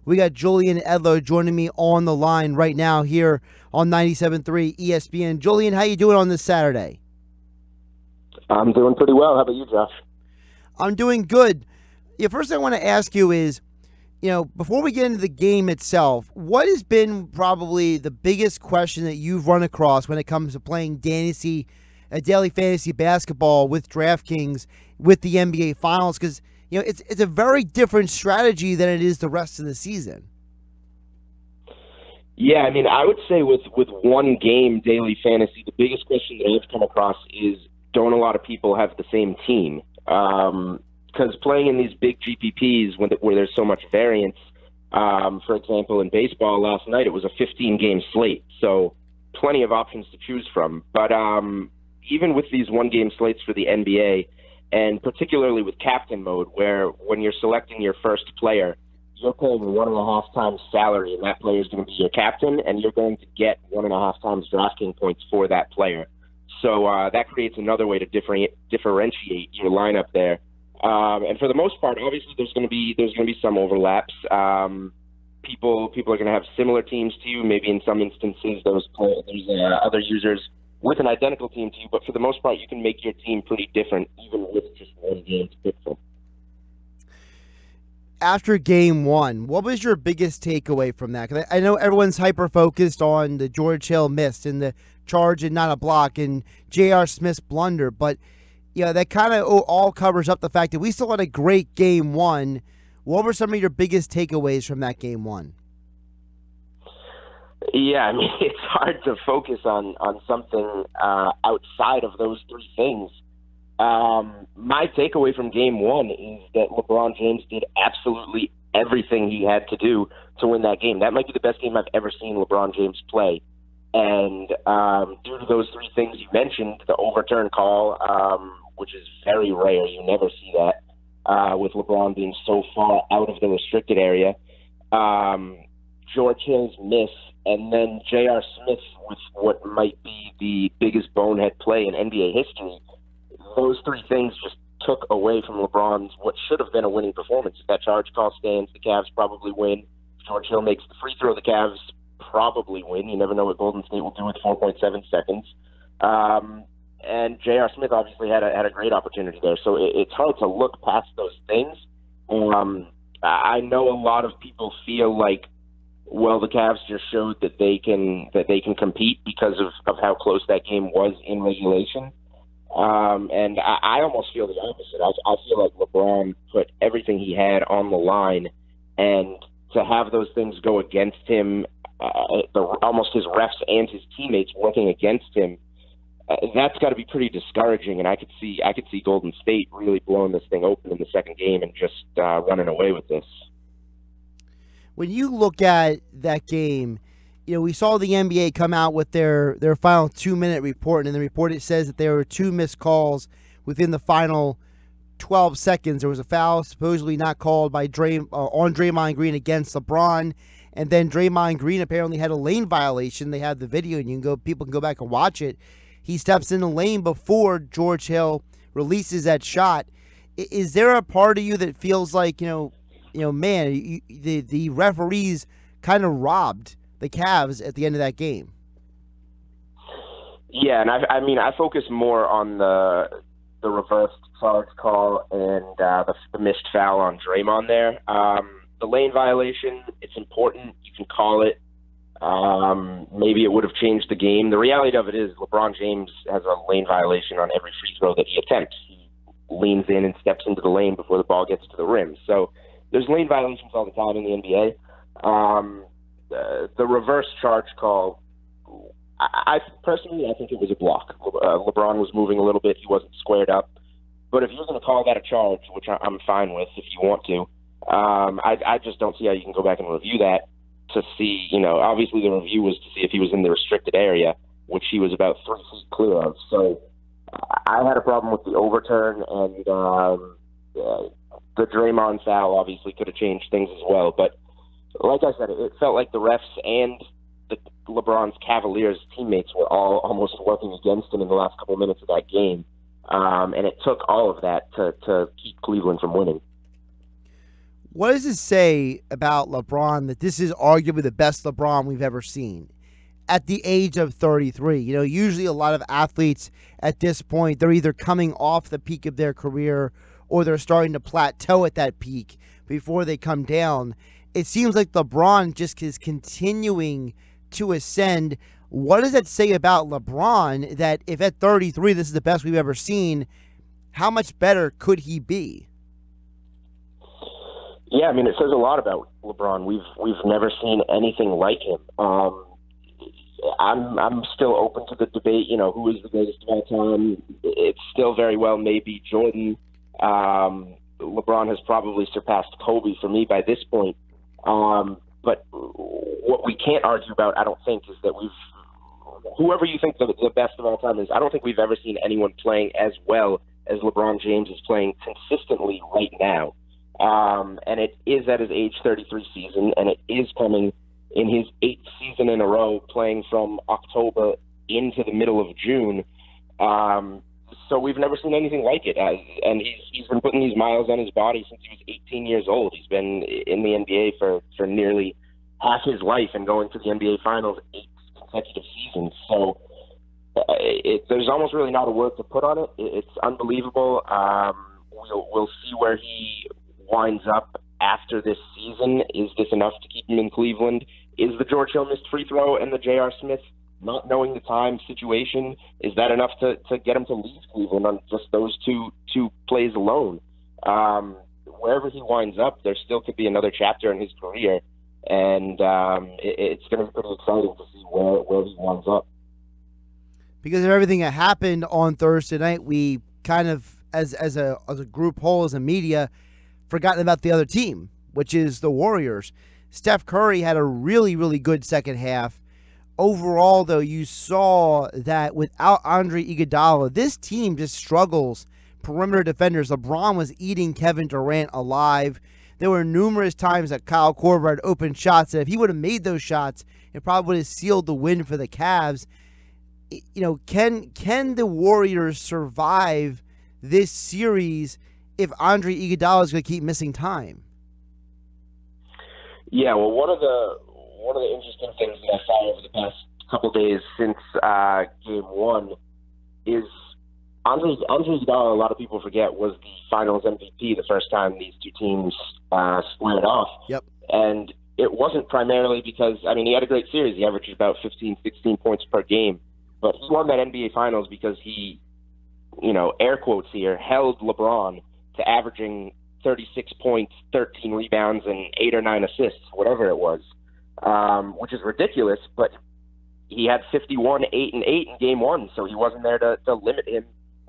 We got Julian Edlow joining me on the line right now here on 97.3 ESPN. Julian, how you doing on this Saturday? I'm doing pretty well. How about you, Josh? I'm doing good. The first thing I want to ask you is, before we get into the game itself, what has been probably the biggest question that you've run across when it comes to playing daily fantasy basketball with DraftKings with the NBA Finals? Because it's a very different strategy than it is the rest of the season. Yeah, I mean, I would say with one game daily fantasy, the biggest question that I've come across is, don't a lot of people have the same team? Because playing in these big GPPs where there's so much variance, for example, in baseball last night, it was a 15-game slate, so plenty of options to choose from. But even with these one-game slates for the NBA, and particularly with captain mode, where when you're selecting your first player, you're paying 1.5 times salary, and that player is going to be your captain, and you're going to get 1.5 times DraftKings points for that player. So that creates another way to differentiate your lineup there. And for the most part, obviously, there's going to be some overlaps. People are going to have similar teams to you. Maybe in some instances, there's other users with an identical team to you. But for the most part, you can make your team pretty different, even with just one game to pick from. After game one, what was your biggest takeaway from that? Because I know everyone's hyper-focused on the George Hill miss and the charge and not a block and J.R. Smith's blunder, but that kind of all covers up the fact that we still had a great game one. What were some of your biggest takeaways from that game one? Yeah, I mean, it's hard to focus on something outside of those three things. My takeaway from game one is that LeBron James did absolutely everything he had to do to win that game. That might be the best game I've ever seen LeBron James play. And due to those three things you mentioned, the overturn call, which is very rare, you never see that with LeBron being so far out of the restricted area, George Hill's miss, and then J.R. Smith with what might be the biggest bonehead play in NBA history. Those three things just took away from LeBron's what should have been a winning performance. If that charge call stands, the Cavs probably win. If George Hill makes the free throw, the Cavs probably win. You never know what Golden State will do with 4.7 seconds. And J.R. Smith obviously had a great opportunity there. So it's hard to look past those things. I know a lot of people feel like, well, the Cavs just showed that they can compete because of how close that game was in regulation. And I almost feel the opposite. I feel like LeBron put everything he had on the line, and to have those things go against him, almost his refs and his teammates working against him, that's got to be pretty discouraging. And I could see Golden State really blowing this thing open in the second game and just running away with this. When you look at that game, we saw the NBA come out with their final 2-minute report, and in the report it says that there were 2 missed calls within the final 12 seconds. There was a foul supposedly not called by on Draymond Green against LeBron, and then Draymond Green apparently had a lane violation. They have the video, and people can go back and watch it. He steps in the lane before George Hill releases that shot. Is there a part of you that feels like, man, the referees kind of robbed the Cavs at the end of that game? Yeah, and I focus more on the reversed charge call and the missed foul on Draymond there. The lane violation, it's important. You can call it. Maybe it would have changed the game. The reality of it is LeBron James has a lane violation on every free throw that he attempts. He leans in and steps into the lane before the ball gets to the rim. So there's lane violations all the time in the NBA. The reverse charge call, I personally think it was a block. LeBron was moving a little bit. He wasn't squared up. But if you're going to call that a charge, which I'm fine with if you want to, I just don't see how you can go back and review that to see, obviously the review was to see if he was in the restricted area, which he was about 3 feet clear of. So I had a problem with the overturn, and the Draymond foul obviously could have changed things as well. But like I said, it felt like the refs and LeBron's Cavaliers teammates were all almost working against him in the last couple of minutes of that game. And it took all of that to keep Cleveland from winning. What does it say about LeBron that this is arguably the best LeBron we've ever seen at the age of 33? Usually a lot of athletes at this point, they're either coming off the peak of their career or they're starting to plateau at that peak before they come down. It seems like LeBron just is continuing to ascend. What does that say about LeBron that if at 33 this is the best we've ever seen, how much better could he be? Yeah, I mean, it says a lot about LeBron. We've never seen anything like him. I'm still open to the debate. Who is the greatest of all time? It's still very well maybe Jordan. LeBron has probably surpassed Kobe for me by this point. But what we can't argue about, I don't think, is that whoever you think the best of all time is, I don't think we've ever seen anyone playing as well as LeBron James is playing consistently right now. And it is at his age 33 season, and it is coming in his 8th season in a row, playing from October into the middle of June. So we've never seen anything like it. And he's been putting these miles on his body since he was 18 years old. He's been in the NBA for nearly half his life and going to the NBA Finals 8 consecutive seasons. So there's almost really not a word to put on it. It's unbelievable. We'll see where he winds up after this season. Is this enough to keep him in Cleveland? Is the George Hill missed free throw and the J.R. Smith not knowing the time situation, is that enough to get him to leave Cleveland on just those two plays alone? Wherever he winds up, there still could be another chapter in his career, and it's going to be pretty exciting to see where he winds up. Because of everything that happened on Thursday night, we kind of, as a group whole, as a media, forgotten about the other team, which is the Warriors. Steph Curry had a really, really good second half. Overall, though, you saw that without Andre Iguodala, this team just struggles. Perimeter defenders. LeBron was eating Kevin Durant alive. There were numerous times that Kyle Korver had open shots that if he would have made those shots, it probably would have sealed the win for the Cavs. Can the Warriors survive this series if Andre Iguodala is going to keep missing time? Yeah, well, one of the interesting things that I saw over the past couple days since Game 1 is Andre Iguodala, a lot of people forget, was the Finals MVP the first time these two teams squared off. Yep. And it wasn't primarily because, he had a great series. He averaged about 15, 16 points per game. But he won that NBA Finals because he, air quotes here, held LeBron to averaging 36 points, 13 rebounds, and 8 or 9 assists, whatever it was, which is ridiculous. But he had 51, 8, and 8 in Game 1, so he wasn't there to limit him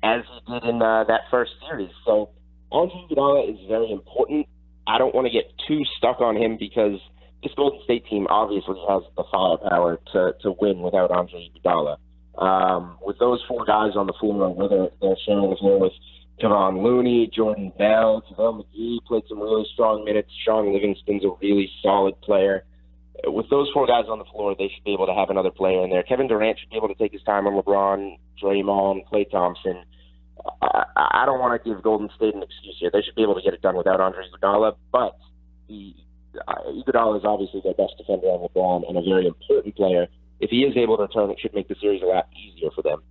as he did in that first series. So Andre Iguodala is very important. I don't want to get too stuck on him because this Golden State team obviously has the firepower to win without Andre Iguodala. With those four guys on the floor, whether they're sharing the floor with Kevon Looney, Jordan Bell, JaVale McGee played some really strong minutes. Sean Livingston's a really solid player. With those four guys on the floor, they should be able to have another player in there. Kevin Durant should be able to take his time on LeBron, Draymond, Klay Thompson. I don't want to give Golden State an excuse here. They should be able to get it done without Andre Iguodala, but Iguodala is obviously their best defender on LeBron and a very important player. If he is able to return, it should make the series a lot easier for them.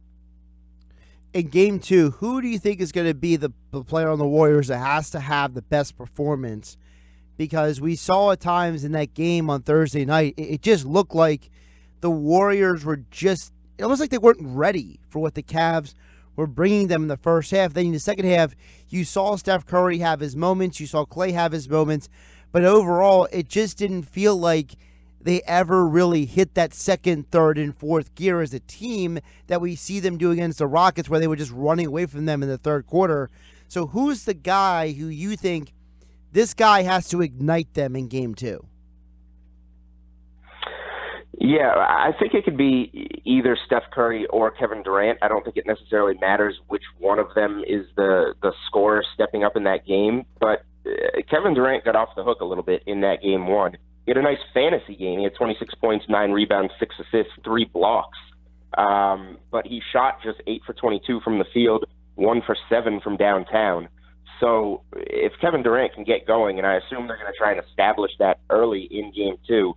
In Game 2, who do you think is going to be the player on the Warriors that has to have the best performance? Because we saw at times in that game on Thursday night, it just looked like the Warriors were just, almost like they weren't ready for what the Cavs were bringing them in the first half. Then in the second half, you saw Steph Curry have his moments, you saw Klay have his moments, but overall, it just didn't feel like they ever really hit that second, third, and fourth gear as a team that we see them do against the Rockets, where they were just running away from them in the third quarter. So who's the guy who you think this guy has to ignite them in Game 2? Yeah, I think it could be either Steph Curry or Kevin Durant. I don't think it necessarily matters which one of them is the scorer stepping up in that game, but Kevin Durant got off the hook a little bit in that Game 1. He had a nice fantasy game. He had 26 points, 9 rebounds, 6 assists, 3 blocks. But he shot just 8 for 22 from the field, 1 for 7 from downtown. So if Kevin Durant can get going, and I assume they're going to try and establish that early in Game 2,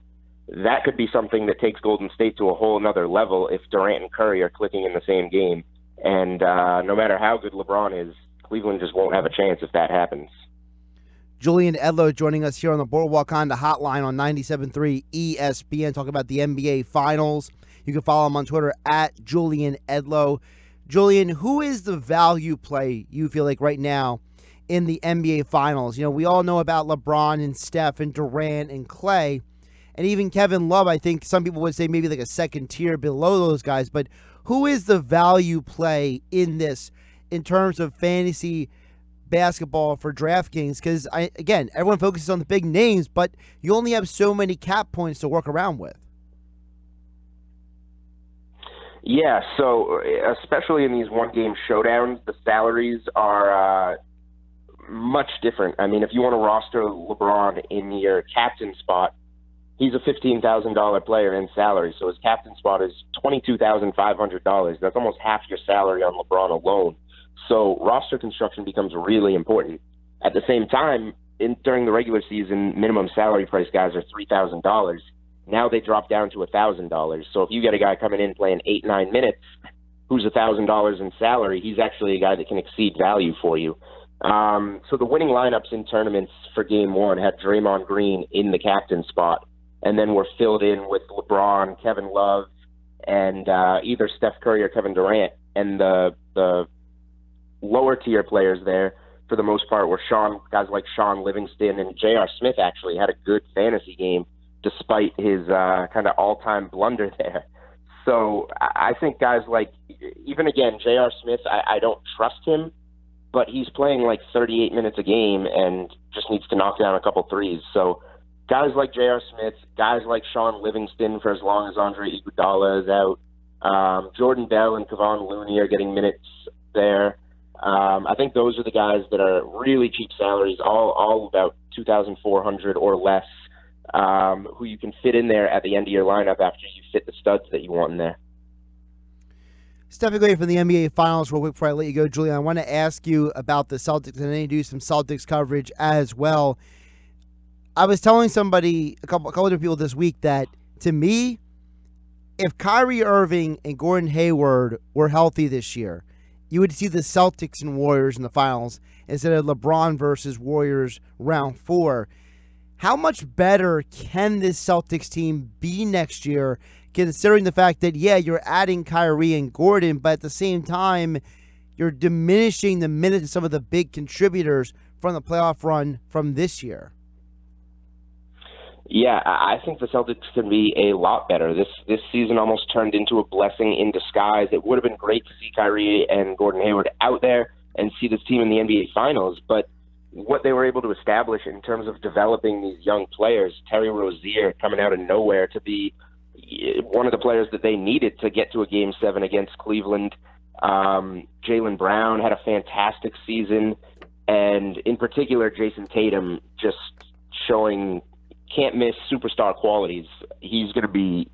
that could be something that takes Golden State to a whole another level if Durant and Curry are clicking in the same game. And no matter how good LeBron is, Cleveland just won't have a chance if that happens. Julian Edlow joining us here on the Boardwalk Honda Hotline on 97.3 ESPN, talking about the NBA Finals. You can follow him on Twitter at Julian Edlow. Julian, who is the value play you feel like right now in the NBA Finals? You know, we all know about LeBron and Steph and Durant and Clay, and even Kevin Love. I think some people would say maybe like a second tier below those guys, but who is the value play in this in terms of fantasy basketball for DraftKings? Because, again, everyone focuses on the big names, but you only have so many cap points to work around with. Yeah, so especially in these one-game showdowns, the salaries are much different. I mean, if you want to roster LeBron in your captain spot, he's a $15,000 player in salary, so his captain spot is $22,500. That's almost half your salary on LeBron alone. So roster construction becomes really important. At the same time, during the regular season, minimum salary price guys are $3,000. Now they drop down to $1,000. So if you get a guy coming in playing 8-9 minutes who's $1,000 in salary, he's actually a guy that can exceed value for you. So the winning lineups in tournaments for Game 1 had Draymond Green in the captain spot, and then were filled in with LeBron, Kevin Love, and either Steph Curry or Kevin Durant. And the lower tier players there, for the most part, were guys like Sean Livingston, and J.R. Smith actually had a good fantasy game despite his kind of all-time blunder there. So I think guys like, even again, J.R. Smith, I don't trust him, but he's playing like 38 minutes a game and just needs to knock down a couple threes. So guys like J.R. Smith, guys like Sean Livingston for as long as Andre Iguodala is out, Jordan Bell and Kevon Looney are getting minutes there. I think those are the guys that are really cheap salaries, all about $2,400 or less, who you can fit in there at the end of your lineup after you fit the studs that you want in there. Stepping away from the NBA Finals real quick before I let you go, Julian, I want to ask you about the Celtics, and I need to do some Celtics coverage as well. I was telling somebody, a couple other people this week, that to me, if Kyrie Irving and Gordon Hayward were healthy this year, you would see the Celtics and Warriors in the finals instead of LeBron versus Warriors round 4. How much better can this Celtics team be next year, considering the fact that, yeah, you're adding Kyrie and Gordon, but at the same time, you're diminishing the minutes of some of the big contributors from the playoff run from this year? Yeah, I think the Celtics can be a lot better. This season almost turned into a blessing in disguise. It would have been great to see Kyrie and Gordon Hayward out there and see this team in the NBA Finals, but what they were able to establish in terms of developing these young players, Terry Rozier coming out of nowhere to be one of the players that they needed to get to a Game 7 against Cleveland. Jaylen Brown had a fantastic season, and in particular, Jason Tatum just showing can't-miss superstar qualities. He's going to be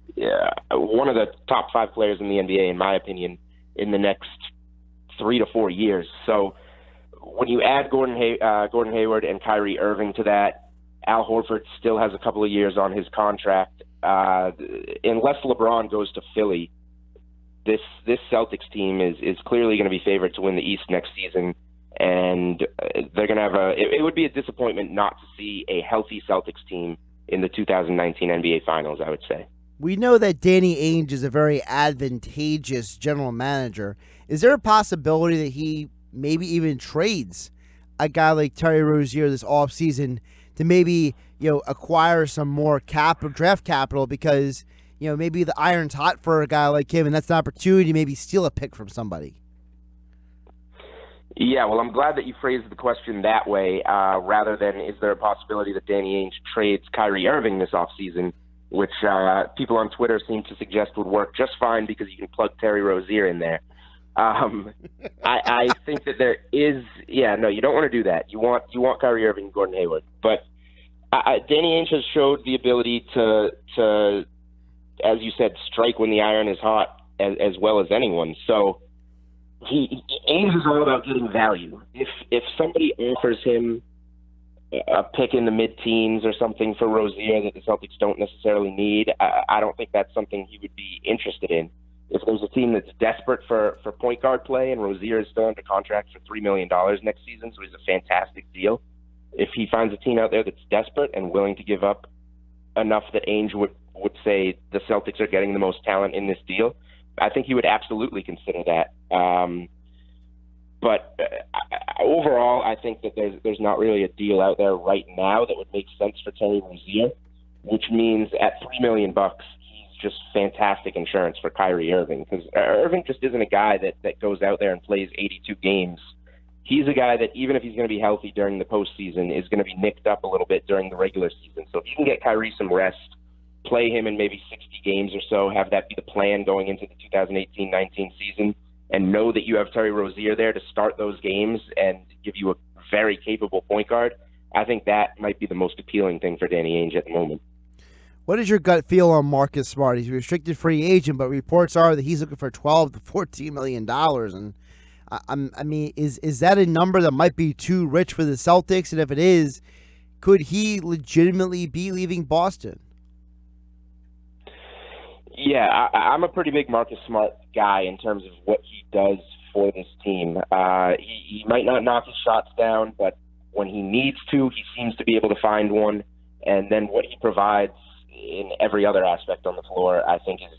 one of the top 5 players in the NBA, in my opinion, in the next 3 to 4 years. So when you add Gordon Hayward and Kyrie Irving to that, Al Horford still has a couple of years on his contract. Unless LeBron goes to Philly, this Celtics team is clearly going to be favored to win the East next season, and they're going to have it would be a disappointment not to see a healthy Celtics team in the 2019 NBA Finals, I would say. We know that Danny Ainge is a very advantageous general manager. Is there a possibility that he maybe even trades a guy like Terry Rozier this offseason to maybe, acquire some more draft capital, because, maybe the iron's hot for a guy like him, and that's an opportunity to maybe steal a pick from somebody? Yeah, well, I'm glad that you phrased the question that way, rather than is there a possibility that Danny Ainge trades Kyrie Irving this offseason, which people on Twitter seem to suggest would work just fine because you can plug Terry Rozier in there. I think that there is, no, you don't want to do that. You want Kyrie Irving and Gordon Hayward. But Danny Ainge has showed the ability to, as you said, strike when the iron is hot as well as anyone. So Ainge is all about getting value. If somebody offers him a pick in the mid-teens or something for Rozier that the Celtics don't necessarily need, I don't think that's something he would be interested in. If there's a team that's desperate for point guard play and Rozier is still under contract for $3 million next season, so he's a fantastic deal. If he finds a team out there that's desperate and willing to give up enough that Ainge would say the Celtics are getting the most talent in this deal, I think he would absolutely consider that. But overall, I think that there's not really a deal out there right now that would make sense for Terry Rozier, which means at $3 million, he's just fantastic insurance for Kyrie Irving, because Irving just isn't a guy that goes out there and plays 82 games. He's a guy that even if he's going to be healthy during the postseason, is going to be nicked up a little bit during the regular season. So if you can get Kyrie some rest, play him in maybe 60 games or so, have that be the plan going into the 2018-19 season, and know that you have Terry Rozier there to start those games and give you a very capable point guard, I think that might be the most appealing thing for Danny Ainge at the moment. What is your gut feel on Marcus Smart? He's a restricted free agent, but reports are that he's looking for $12 to $14 million. And I mean, is that a number that might be too rich for the Celtics? And if it is, could he legitimately be leaving Boston? Yeah, I'm a pretty big Marcus Smart guy in terms of what he does for this team. He might not knock his shots down, but when he needs to, he seems to be able to find one. And then what he provides in every other aspect on the floor, I think, is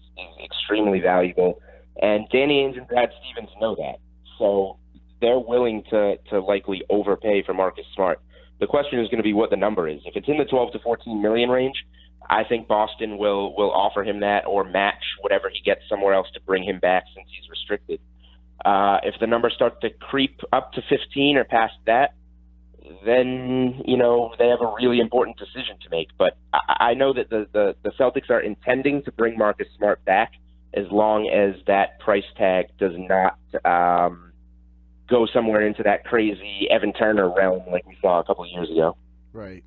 extremely valuable. And Danny Ainge and Brad Stevens know that. So they're willing to likely overpay for Marcus Smart. The question is going to be what the number is. If it's in the 12 to 14 million range, I think Boston will offer him that or match whatever he gets somewhere else to bring him back since he's restricted. If the numbers start to creep up to 15 or past that, then, they have a really important decision to make. But I know that the Celtics are intending to bring Marcus Smart back as long as that price tag does not go somewhere into that crazy Evan Turner realm like we saw a couple of years ago. Right.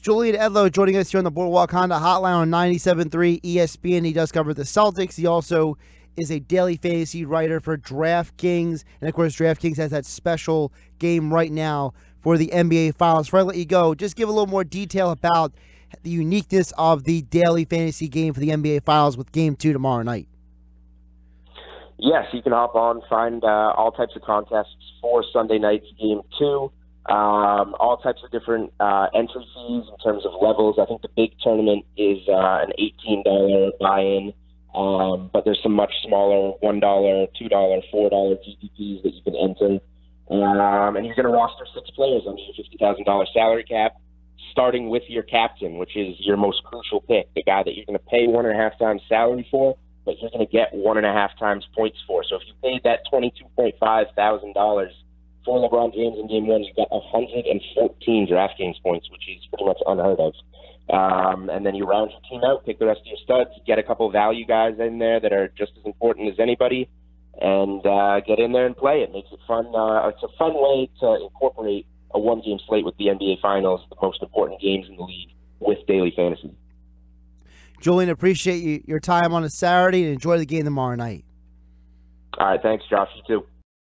Julian Edlow joining us here on the Boardwalk Honda Hotline on 97.3 ESPN. He does cover the Celtics. He also is a daily fantasy writer for DraftKings. And, of course, DraftKings has that special game right now for the NBA Finals. Before I let you go, just give a little more detail about the uniqueness of the daily fantasy game for the NBA Finals with Game 2 tomorrow night. Yes, you can hop on, find all types of contests for Sunday night's Game 2. All types of different entry fees in terms of levels. I think the big tournament is an $18 buy-in, but there's some much smaller $1, $2, $4 GPPs that you can enter. And you're going to roster 6 players under your $50,000 salary cap, starting with your captain, which is your most crucial pick, the guy that you're going to pay 1.5 times salary for, but you're going to get 1.5 times points for. So if you paid that $22.5 thousand for LeBron James in Game 1, you got 114 DraftKings points, which is pretty much unheard of. And then you round your team out, pick the rest of your studs, get a couple of value guys in there that are just as important as anybody, and get in there and play. It makes it fun. It's a fun way to incorporate a one-game slate with the NBA Finals, the most important games in the league, with daily fantasy. Julian, appreciate your time on a Saturday, and enjoy the game tomorrow night. All right, thanks, Josh. You too.